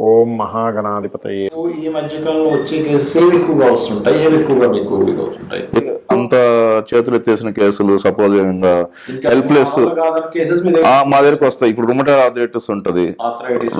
ఓం మహాగణాధిపతయే. ఈ మధ్యకాలంలో వచ్చే కేసెస్ ఏవి ఎక్కువగా వస్తుంటాయి, ఏవి ఎక్కువగా మీకు ఇదవుతుంటాయి? అంత చేతులు ఎత్తేసిన కేసులు సపోజ్ హెల్ప్లెస్ కేసెస్ మా దగ్గరకు వస్తాయి. ఇప్పుడు రుమటైడ్ ఆర్థరైటిస్ ఉంటది.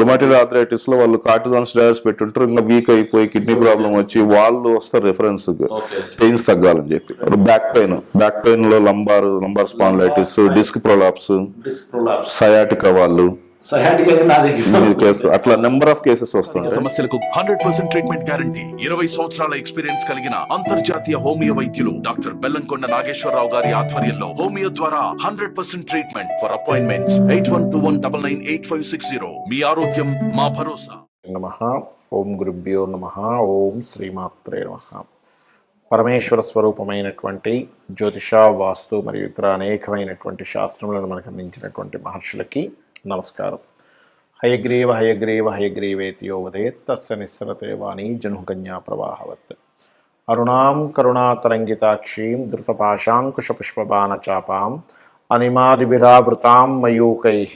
రుమటైడ్ ఆర్థరైటిస్ లో వాళ్ళు కార్టిజాన్ స్టెరాయిడ్స్ పెట్టుంటారు, ఇంకా వీక్ అయిపోయి కిడ్నీ ప్రాబ్లం వచ్చి వాళ్ళు వస్తారు రిఫరెన్స్ పెయిన్స్ తగ్గాలని చెప్పి. బ్యాక్ పెయిన్ లో lumbar spondylitis, disc prolapse, sciatica వాళ్ళు అట్లా నెంబర్ ఆఫ్ కేసెస్ వస్తాయి. సమస్యలకు 100% ట్రీట్మెంట్ గ్యారంటీ. 20 సంవత్సరాల ఎక్స్పీరియన్స్ కలిగిన అంతర్జాతీయ హోమియో వైద్యులు డాక్టర్ బెల్లంకొండ నాగేశ్వరరావు గారి ఆధ్వర్యంలో హోమియో ద్వారా 100% ట్రీట్మెంట్. For appointments 8121998560. మీ ఆరోగ్యం మా భరోసా. నమః. ఓం గురుభ్యో నమః. ఓం శ్రీమాత్రే నమః. పరమేశ్వర స్వరూపమైనటువంటి జ్యోతిష, వాస్తు మరియు ఇతర అనేకమైనటువంటి శాస్త్రములను మనకు అందించినటువంటి మహర్షులకి నమస్కారం. హయగ్రీవ హయగ్రీవ హయగ్రీవేతియో వదేత్ తస్య నిస్సరతే వాణి జనుకన్యా ప్రవాహవత్. అరుణాం కరుణాతరంగితాక్షీం ధృతపాశాంకుశపుష్పబాణచాపాం అనిమాదిభిరావృతాం మయూకైః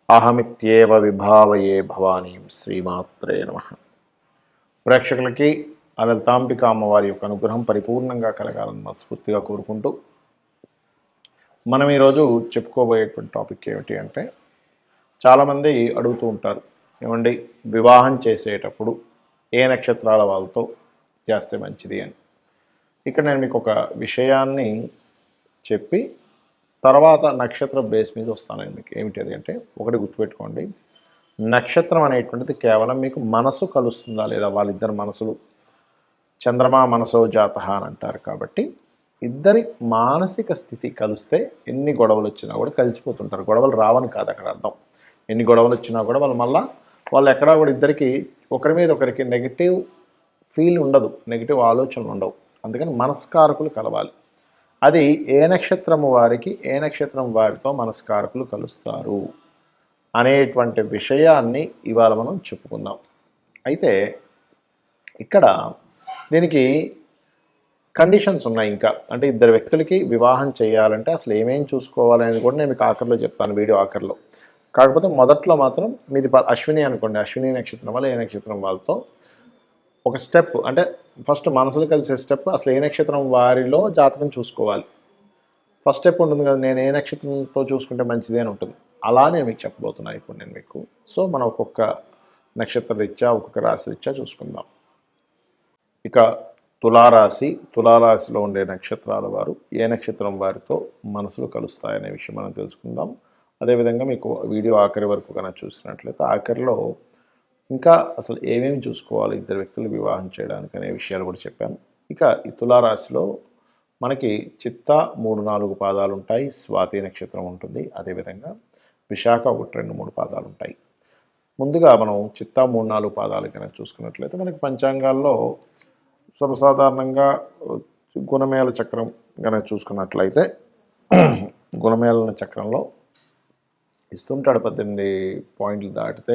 అహమిత్యేవ విభావయే భవానీం. శ్రీమాత్రే నమః. ప్రేక్షకులకి ఆ లలితాంబిక అమ్మవారి యొక్క అనుగ్రహం పరిపూర్ణంగా కలగాలని మనస్ఫూర్తిగా కోరుకుంటూ మనం ఈరోజు చెప్పుకోబోయేటువంటి టాపిక్ ఏమిటి అంటే, చాలామంది అడుగుతూ ఉంటారు, ఏమండి వివాహం చేసేటప్పుడు ఏ నక్షత్రాల వాళ్ళతో చేస్తే మంచిది అని. ఇక్కడ నేను మీకు ఒక విషయాన్ని చెప్పి తర్వాత నక్షత్ర బేస్ మీద వస్తాను. మీకు ఏమిటి అది అంటే, ఒకటి గుర్తుపెట్టుకోండి, నక్షత్రం అనేటువంటిది కేవలం మీకు మనసు కలుస్తుందా లేదా, వాళ్ళిద్దరు మనసులు చంద్రమా మనసో జాతః అని అంటారు. కాబట్టి ఇద్దరి మానసిక స్థితి కలిస్తే ఎన్ని గొడవలు వచ్చినా కూడా కలిసిపోతుంటారు. గొడవలు రావని కాదు అక్కడ అర్థం. ఎన్ని గొడవలు వచ్చినా కూడా వాళ్ళు ఎక్కడా కూడా ఇద్దరికి ఒకరి మీద ఒకరికి నెగిటివ్ ఫీల్ ఉండదు, నెగిటివ్ ఆలోచనలు ఉండవు. అందుకని మనస్కారకులు కలవాలి. అది ఏ నక్షత్రము వారికి ఏ నక్షత్రం వారితో మనస్కారకులు కలుస్తారు అనేటువంటి విషయాన్ని ఇవాళ మనం చెప్పుకుందాం. అయితే ఇక్కడ దీనికి కండిషన్స్ ఉన్నాయి. ఇంకా అంటే ఇద్దరు వ్యక్తులకి వివాహం చేయాలంటే అసలు ఏమేం చూసుకోవాలనేది కూడా నేను మీకు ఆఖరిలో చెప్తాను, వీడియో ఆఖరిలో. కాకపోతే మొదట్లో మాత్రం మీది అశ్విని అనుకోండి, అశ్విని నక్షత్రం వల్ల ఏ నక్షత్రం వాళ్ళతో ఒక స్టెప్, అంటే ఫస్ట్ మనసులు కలిసే స్టెప్, అసలు ఏ నక్షత్రం వారిలో జాతకం చూసుకోవాలి. ఫస్ట్ స్టెప్ ఉంటుంది కదా, నేను ఏ నక్షత్రంతో చూసుకుంటే మంచిది అని ఉంటుంది. అలా నేను మీకు చెప్పబోతున్నాను ఇప్పుడు నేను మీకు. సో మనం ఒక్కొక్క నక్షత్ర రీత్యా ఒక్కొక్క రాశి రీత్యా చూసుకుందాం. ఇక తులారాశిలో ఉండే నక్షత్రాల వారు ఏ నక్షత్రం వారితో మనసులు కలుస్తాయనే విషయం మనం తెలుసుకుందాం. అదేవిధంగా మీకు వీడియో ఆఖరి వరకు కనుక చూసినట్లయితే ఆఖరిలో ఇంకా అసలు ఏమేమి చూసుకోవాలి ఇద్దరు వ్యక్తులు వివాహం చేయడానికి అనే విషయాలు కూడా చెప్పాను. ఇక ఈ తులారాశిలో మనకి చిత్త 3-4 పాదాలు ఉంటాయి, స్వాతి నక్షత్రం ఉంటుంది, అదేవిధంగా విశాఖ 1-2-3 పాదాలు ఉంటాయి. ముందుగా మనం చిత్త 3-4 పాదాలు కనుక చూసుకున్నట్లయితే మనకి పంచాంగాల్లో సర్వసాధారణంగా గుణమేళ చక్రం కనుక చూసుకున్నట్లయితే గుణమేళ చక్రంలో ఇస్తుంటాడు 18 పాయింట్లు దాటితే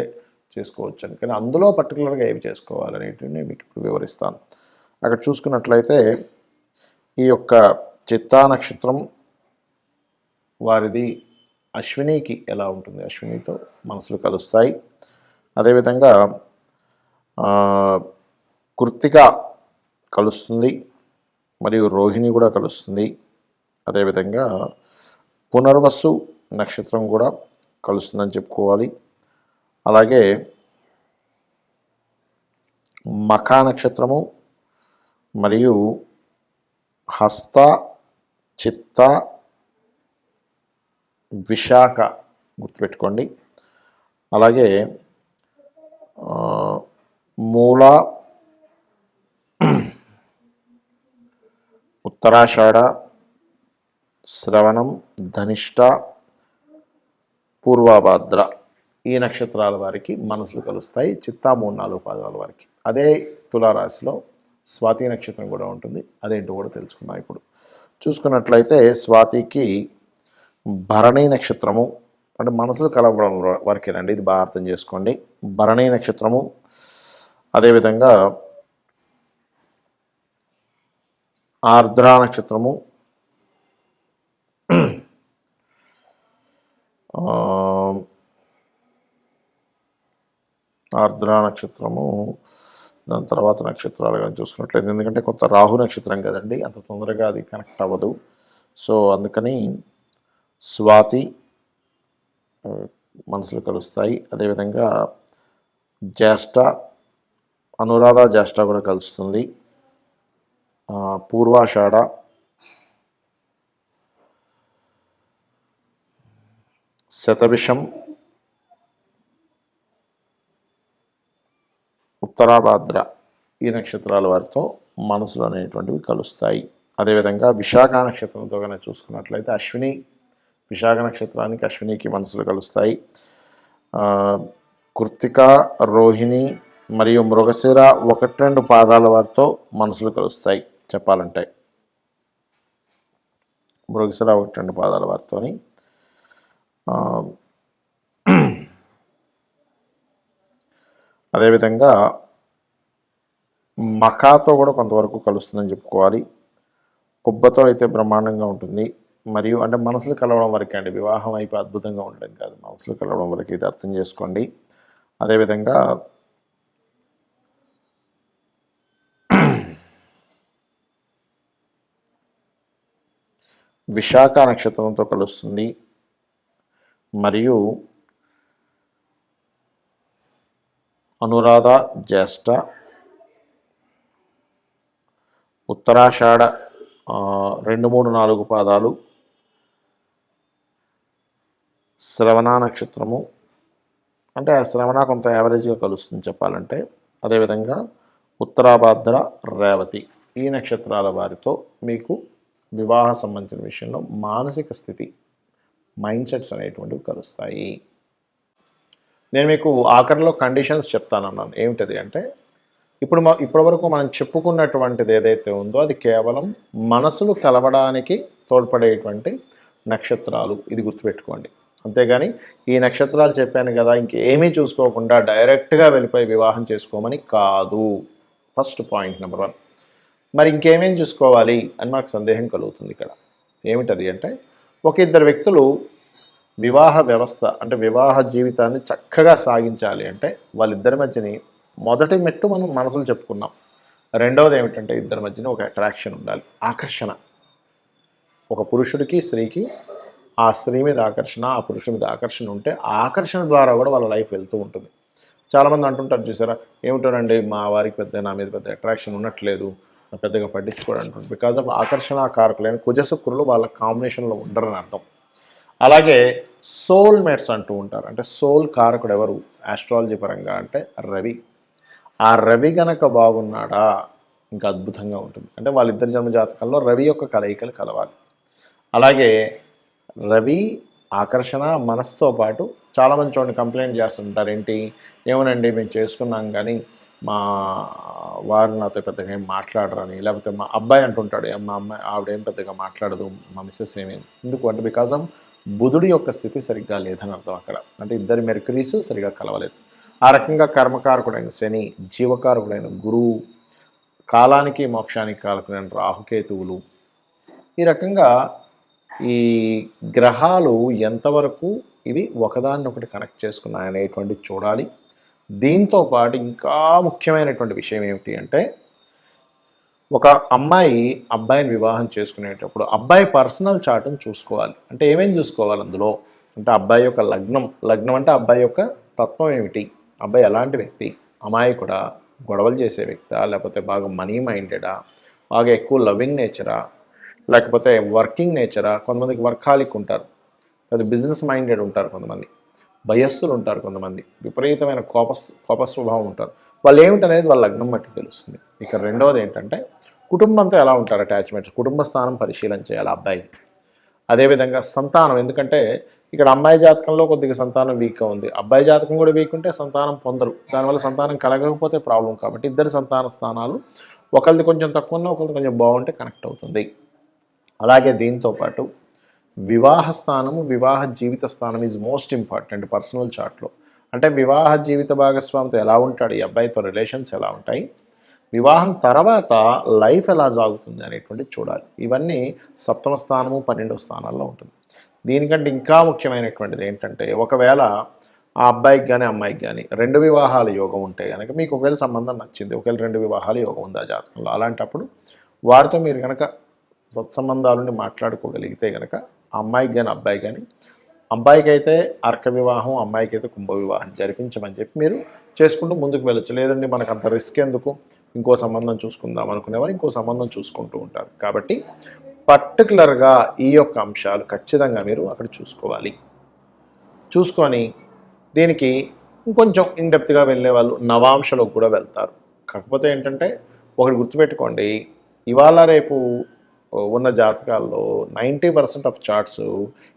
చేసుకోవచ్చు అని. కానీ అందులో పర్టికులర్గా ఏమి చేసుకోవాలనేటివి నేను మీకు ఇప్పుడు వివరిస్తాను. అక్కడ చూసుకున్నట్లయితే ఈ యొక్క చిత్తా నక్షత్రం వారిది అశ్వినికి ఎలా ఉంటుంది, అశ్వినితో మనసులు కలుస్తాయి. అదేవిధంగా కృత్తిక కలుస్తుంది, మరియు రోహిణి కూడా కలుస్తుంది. అదేవిధంగా పునర్వసు నక్షత్రం కూడా కలుస్తుందని చెప్పుకోవాలి. అలాగే మఖా నక్షత్రము మరియు హస్త, చిత్త, విశాఖ గుర్తుపెట్టుకోండి. అలాగే మూల, ఉత్తరాషాఢ, శ్రవణం, ధనిష్ట, పూర్వభాద్ర ఈ నక్షత్రాల వారికి మనసులు కలుస్తాయి. చిత్తా 3-4 పాదాల వారికి. అదే తులారాశిలో స్వాతి నక్షత్రం కూడా ఉంటుంది, అదేంటో కూడా తెలుసుకుందాం ఇప్పుడు. చూసుకున్నట్లయితే స్వాతికి భరణి నక్షత్రము, అంటే మనసులు కలవడం వరకేనండి, ఇది బాగా అర్థం చేసుకోండి. భరణి నక్షత్రము, అదేవిధంగా ఆర్ద్ర నక్షత్రము, ఆర్ద్ర నక్షత్రము, దాని తర్వాత నక్షత్రాలు కానీ చూసుకున్నట్లయితే, ఎందుకంటే కొంత రాహు నక్షత్రం కదండి, అంత తొందరగా అది కనెక్ట్ అవ్వదు. సో అందుకని స్వాతి మనసులు కలుస్తాయి. అదేవిధంగా జ్యేష్ఠ, అనురాధ జ్యేష్ఠ కూడా కలుస్తుంది. పూర్వాషాఢ, శతభిషం, ఉత్తరాభాద్ర ఈ నక్షత్రాల వారితో మనసులు అనేటువంటివి కలుస్తాయి. అదేవిధంగా విశాఖ నక్షత్రంతో కనుక చూసుకున్నట్లయితే అశ్విని, విశాఖ నక్షత్రానికి అశ్వినికి మనసులు కలుస్తాయి. కృత్తిక, రోహిణి మరియు మృగశిర 1-2 పాదాల వారితో మనసులు కలుస్తాయి. చెప్పాలంటే మృగశిర 1-2 పాదాల వారితోని అదేవిధంగా మఖాతో కూడా కొంతవరకు కలుస్తుందని చెప్పుకోవాలి. కుబ్బతో అయితే బ్రహ్మాండంగా ఉంటుంది. మరియు అంటే మనసులు కలవడం వరకే అండి, వివాహం అయిపోయి అద్భుతంగా ఉండడం కాదు, మనసులు కలవడం వరకు ఇది అర్థం చేసుకోండి. అదేవిధంగా విశాఖ నక్షత్రంతో కలుస్తుంది. మరియు అనురాధ జ్యేష్ఠ, ఉత్తరాషాఢ 2, 3, 4 పాదాలు, శ్రవణ నక్షత్రము, అంటే ఆ శ్రవణ కొంత యావరేజ్గా కలుస్తుంది చెప్పాలంటే. అదేవిధంగా ఉత్తరాభాద్ర, రేవతి ఈ నక్షత్రాల వారితో మీకు వివాహ సంబంధించిన విషయంలో మానసిక స్థితి, మైండ్ సెట్స్ అనేటువంటివి కలుస్తాయి. నేను మీకు ఆఖరిలో కండిషన్స్ చెప్తానన్నాను. ఏమిటది అంటే, ఇప్పటి వరకు మనం చెప్పుకున్నటువంటిది ఏదైతే ఉందో అది కేవలం మనసులు కలవడానికి తోడ్పడేటువంటి నక్షత్రాలు, ఇది గుర్తుపెట్టుకోండి. అంతేగాని ఈ నక్షత్రాలు చెప్పాను కదా ఇంకేమీ చూసుకోకుండా డైరెక్ట్గా వెళ్ళిపోయి వివాహం చేసుకోమని కాదు. First point number 1. మరి ఇంకేమేం చూసుకోవాలి అని మాకు సందేహం కలుగుతుంది ఇక్కడ. ఏమిటది అంటే, ఒక 2 వ్యక్తులు వివాహ వ్యవస్థ అంటే వివాహ జీవితాన్ని చక్కగా సాగించాలి అంటే వాళ్ళిద్దరి మధ్యని మొదటి మెట్టు మనం మనసులు చెప్పుకున్నాం. రెండవది ఏమిటంటే ఇద్దరి మధ్యన ఒక అట్రాక్షన్ ఉండాలి, ఆకర్షణ. ఒక పురుషుడికి స్త్రీకి ఆ స్త్రీ మీద ఆకర్షణ, ఆ పురుషుడి మీద ఆకర్షణ ఉంటే ఆ ఆకర్షణ ద్వారా కూడా వాళ్ళ లైఫ్ వెళ్తూ ఉంటుంది. చాలామంది అంటుంటారు చూసారా, ఏమిటోనండి మా వారికి పెద్ద నా మీద పెద్ద అట్రాక్షన్ ఉన్నట్లేదు, పెద్దగా పట్టించుకోవడం అంటుంది. బికాజ్ ఆఫ్ ఆకర్షణ కారకులైన కుజశుక్రులు వాళ్ళ కాంబినేషన్లో ఉండరని అర్థం. అలాగే సోల్మేట్స్ అంటూ ఉంటారు. అంటే సోల్ కారకుడు ఎవరు ఆస్ట్రాలజీ పరంగా అంటే రవి. ఆ రవి గనక బాగున్నాడా ఇంకా అద్భుతంగా ఉంటుంది. అంటే వాళ్ళిద్దరి జన్మ జాతకాల్లో రవి యొక్క కలయికలు కలవాలి. అలాగే రవి ఆకర్షణ మనసుతో పాటు చాలామంది చూడండి కంప్లైంట్ చేస్తుంటారు, ఏంటి ఏమోనండి మేము చేసుకున్నాం కానీ మా వారు నాతో పెద్దగా ఏం మాట్లాడరని, లేకపోతే మా అబ్బాయి అంటుంటాడు మా అమ్మాయి ఆవిడేం పెద్దగా మాట్లాడదు, మా మిస్సెస్ ఏమేమి. ఎందుకు అంటే బికాజ్ ఆఫ్ బుధుడి యొక్క స్థితి సరిగ్గా లేదని అర్థం అక్కడ. అంటే ఇద్దరి మెర్క్యూరీస్ సరిగ్గా కలవలేదు. ఆ రకంగా కర్మకారకుడైన శని, జీవకారకుడైన గురువు, కాలానికి మోక్షానికి కారకుడైన రాహుకేతువులు, ఈ రకంగా ఈ గ్రహాలు ఎంతవరకు ఇవి ఒకదాన్నొకటి కనెక్ట్ చేసుకున్నాయనేటువంటి చూడాలి. దీంతో పాటు ఇంకా ముఖ్యమైనటువంటి విషయం ఏమిటి అంటే, ఒక అమ్మాయి అబ్బాయిని వివాహం చేసుకునేటప్పుడు అబ్బాయి పర్సనల్ చార్ట్ని చూసుకోవాలి. అంటే ఏమేమి చూసుకోవాలి అందులో అంటే, అబ్బాయి యొక్క లగ్నం అంటే అబ్బాయి యొక్క తత్వం ఏమిటి, అబ్బాయి ఎలాంటి వ్యక్తి, అమాయకుడా, గొడవలు చేసే వ్యక్తా, లేకపోతే బాగా మనీ మైండెడా, బాగా ఎక్కువ లవింగ్ నేచరా, లేకపోతే వర్కింగ్ నేచరా. కొంతమందికి వర్కాలిక్ ఉంటారు, లేదా బిజినెస్ మైండెడ్ ఉంటారు, కొంతమంది భయస్సులు ఉంటారు, కొంతమంది విపరీతమైన కోప స్వభావం ఉంటారు. వాళ్ళు ఏమిటనేది వాళ్ళ లగ్నం బట్టి తెలుస్తుంది. ఇక రెండవది ఏంటంటే కుటుంబంతో ఎలా ఉంటారు అటాచ్మెంట్స్, కుటుంబ స్థానం పరిశీలన చేయాలి అబ్బాయికి. అదేవిధంగా సంతానం, ఎందుకంటే ఇక్కడ అమ్మాయి జాతకంలో కొద్దిగా సంతానం వీక్గా ఉంది, అబ్బాయి జాతకం కూడా వీక్ ఉంటే సంతానం పొందరు, దానివల్ల సంతానం కలగకపోతే ప్రాబ్లం. కాబట్టి ఇద్దరు సంతాన స్థానాలు ఒకరిది కొంచెం తక్కువ ఉన్నా ఒకరిది కొంచెం బాగుంటే కనెక్ట్ అవుతుంది. అలాగే దీంతోపాటు వివాహ స్థానము, వివాహ జీవిత స్థానం ఈజ్ మోస్ట్ ఇంపార్టెంట్ పర్సనల్ చార్ట్లో. అంటే వివాహ జీవిత భాగస్వామితో ఎలా ఉంటాడు, ఈ అబ్బాయితో రిలేషన్స్ ఎలా ఉంటాయి, వివాహం తర్వాత లైఫ్ ఎలా సాగుతుంది అనేటువంటి చూడాలి. ఇవన్నీ 7వ స్థానము 12వ స్థానాల్లో ఉంటుంది. దీనికంటే ఇంకా ముఖ్యమైనటువంటిది ఏంటంటే, ఒకవేళ ఆ అబ్బాయికి కానీ అమ్మాయికి కానీ 2 వివాహాల యోగం ఉంటే కనుక మీకు ఒకవేళ సంబంధం నచ్చింది, ఒకవేళ 2 వివాహాల యోగం ఉంది ఆ జాతకంలో, అలాంటప్పుడు వారితో మీరు కనుక సత్సంబంధాలని మాట్లాడుకోగలిగితే కనుక ఆ అమ్మాయికి కానీ అబ్బాయి కానీ, అబ్బాయికి అయితే అర్క వివాహం, అమ్మాయికి అయితే కుంభ వివాహం జరిపించమని చెప్పి మీరు చేసుకుంటూ ముందుకు వెళ్ళొచ్చు. లేదండి మనకు అంత రిస్క్ ఎందుకు, ఇంకో సంబంధం చూసుకుందాం అనుకునేవారు ఇంకో సంబంధం చూసుకుంటూ ఉంటారు. కాబట్టి పర్టికులర్గా ఈ యొక్క అంశాలు ఖచ్చితంగా మీరు అక్కడ చూసుకోవాలి. చూసుకొని దీనికి ఇంకొంచెం ఇన్డెప్త్గా వెళ్ళే వాళ్ళు నవాంశలోకి కూడా వెళ్తారు. కాకపోతే ఏంటంటే ఒకటి గుర్తుపెట్టుకోండి, ఇవాళ రేపు ఉన్న జాతకాల్లో 90% ఆఫ్ చార్ట్స్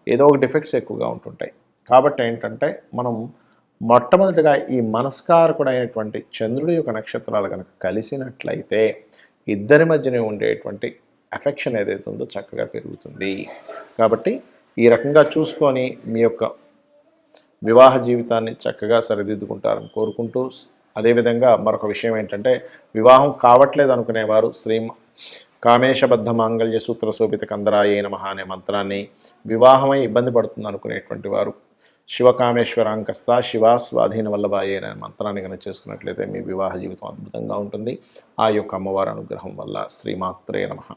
ఏదో ఒక డిఫెక్ట్స్ ఎక్కువగా ఉంటుంటాయి. కాబట్టి ఏంటంటే మనం మొట్టమొదటిగా ఈ మనస్కారకుడైనటువంటి చంద్రుడి యొక్క నక్షత్రాలు కనుక కలిసినట్లయితే ఇద్దరి మధ్యనే ఉండేటువంటి అఫెక్షన్ ఏదైతే ఉందో చక్కగా పెరుగుతుంది. కాబట్టి ఈ రకంగా చూసుకొని మీ యొక్క వివాహ జీవితాన్ని చక్కగా సరిదిద్దుకుంటారని కోరుకుంటూ, అదేవిధంగా మరొక విషయం ఏంటంటే వివాహం కావట్లేదు అనుకునేవారు శ్రీ కామేశబద్ధ మాంగళ్య సూత్ర శోభిత కందరాయే నమః అనే మంత్రాన్ని, వివాహమై ఇబ్బంది పడుతుంది అనుకునేటువంటి వారు శివకామేశ్వరాంకస్త శివాస్వాధీన వల్లభాయే అనే మంత్రాన్ని కనుక చేసుకున్నట్లయితే మీ వివాహ జీవితం అద్భుతంగా ఉంటుంది. ఆ యొక్క అమ్మవారి అనుగ్రహం వల్ల. శ్రీమాత్రే నమః.